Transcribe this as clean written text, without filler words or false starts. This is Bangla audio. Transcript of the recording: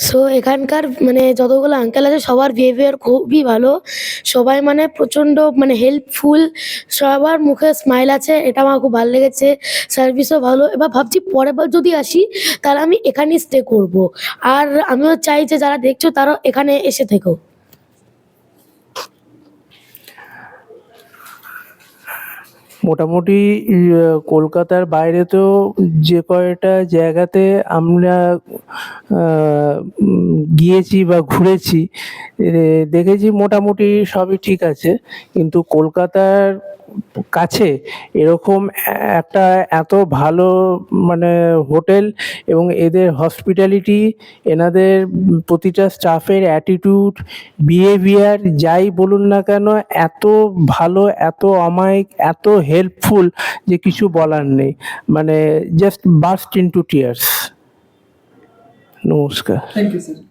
সো এখানকার মানে যতগুলো আঙ্কেল আছে সবার বিহেভিয়ার খুবই ভালো। সবাই মানে প্রচণ্ড মানে হেল্পফুল। সবার মুখে স্মাইল আছে। এটা আমার খুব ভাল লেগেছে। সার্ভিসও ভালো। এবার ভাবছি পরের বার যদি আসি তাহলে আমি এখানেই স্টে করব। আর আমিও চাই যে যারা দেখছো তারাও এখানে এসে থেকো। মোটামুটি কলকাতার বাইরেতেও যে কয়টা জায়গাতে আমরা গিয়েছি বা ঘুরেছি, দেখেছি মোটামুটি সবই ঠিক আছে, কিন্তু কলকাতার কাছে এরকম একটা এত ভালো মানে হোটেল এবং এদের হসপিটালিটি, এনাদের প্রতিটা স্টাফের অ্যাটিটিউড, বিহেভিয়ার যাই বলুন না কেন, এত ভালো, এত অমায়িক, এত হেল্পফুল যে কিছু বলার নেই। মানে জাস্ট বাস্ট ইনটু টিয়ার্স। নমস্কার। Thank you sir.